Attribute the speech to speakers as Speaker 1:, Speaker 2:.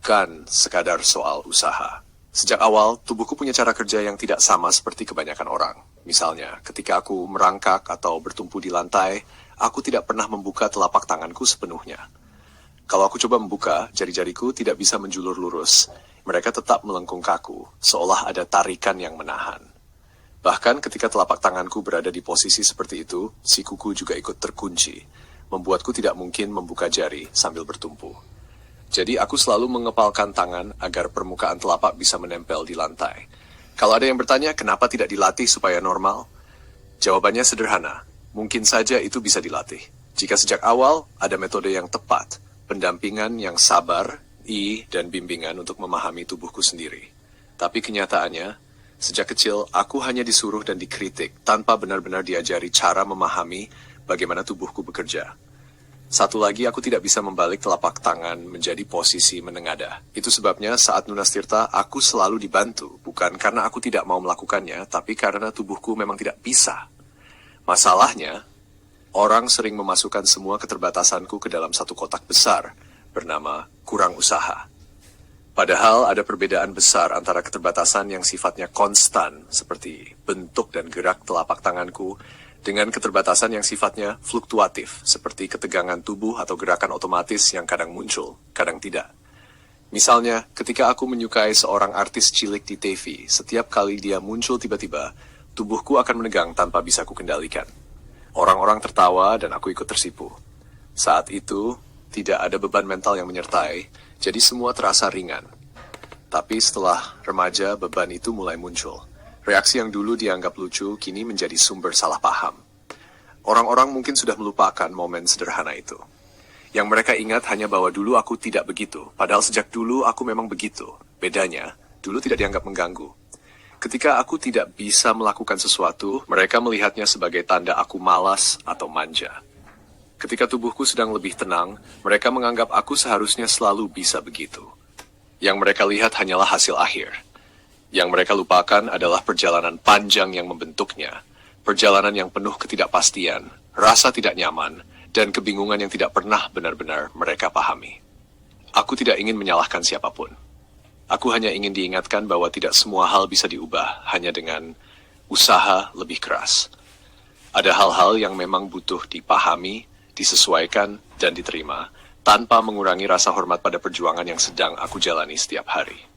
Speaker 1: bukan sekadar soal usaha. Sejak awal, tubuhku punya cara kerja yang tidak sama seperti kebanyakan orang. Misalnya, ketika aku merangkak atau bertumpu di lantai, aku tidak pernah membuka telapak tanganku sepenuhnya. Kalau aku coba membuka, jari-jariku tidak bisa menjulur lurus. Mereka tetap melengkung kaku, seolah ada tarikan yang menahan. Bahkan ketika telapak tanganku berada di posisi seperti itu, sikuku juga ikut terkunci, membuatku tidak mungkin membuka jari sambil bertumpu. Jadi aku selalu mengepalkan tangan agar permukaan telapak bisa menempel di lantai. Kalau ada yang bertanya kenapa tidak dilatih supaya normal, jawabannya sederhana, mungkin saja itu bisa dilatih. Jika sejak awal ada metode yang tepat, pendampingan yang sabar, dan bimbingan untuk memahami tubuhku sendiri. Tapi kenyataannya, sejak kecil aku hanya disuruh dan dikritik tanpa benar-benar diajari cara memahami bagaimana tubuhku bekerja. Satu lagi, aku tidak bisa membalik telapak tangan menjadi posisi menengadah. Itu sebabnya saat Nunas Tirta, aku selalu dibantu. Bukan karena aku tidak mau melakukannya, tapi karena tubuhku memang tidak bisa. Masalahnya, orang sering memasukkan semua keterbatasanku ke dalam satu kotak besar, bernama kurang usaha. Padahal ada perbedaan besar antara keterbatasan yang sifatnya konstan, seperti bentuk dan gerak telapak tanganku, dengan keterbatasan yang sifatnya fluktuatif, seperti ketegangan tubuh atau gerakan otomatis yang kadang muncul, kadang tidak. Misalnya, ketika aku menyukai seorang artis cilik di TV, setiap kali dia muncul tiba-tiba, tubuhku akan menegang tanpa bisa kukendalikan. Orang-orang tertawa dan aku ikut tersipu. Saat itu, tidak ada beban mental yang menyertai, jadi semua terasa ringan. Tapi setelah remaja, beban itu mulai muncul. Reaksi yang dulu dianggap lucu, kini menjadi sumber salah paham. Orang-orang mungkin sudah melupakan momen sederhana itu. Yang mereka ingat hanya bahwa dulu aku tidak begitu, padahal sejak dulu aku memang begitu. Bedanya, dulu tidak dianggap mengganggu. Ketika aku tidak bisa melakukan sesuatu, mereka melihatnya sebagai tanda aku malas atau manja. Ketika tubuhku sedang lebih tenang, mereka menganggap aku seharusnya selalu bisa begitu. Yang mereka lihat hanyalah hasil akhir. Yang mereka lupakan adalah perjalanan panjang yang membentuknya, perjalanan yang penuh ketidakpastian, rasa tidak nyaman, dan kebingungan yang tidak pernah benar-benar mereka pahami. Aku tidak ingin menyalahkan siapapun. Aku hanya ingin diingatkan bahwa tidak semua hal bisa diubah hanya dengan usaha lebih keras. Ada hal-hal yang memang butuh dipahami, disesuaikan, dan diterima, tanpa mengurangi rasa hormat pada perjuangan yang sedang aku jalani setiap hari.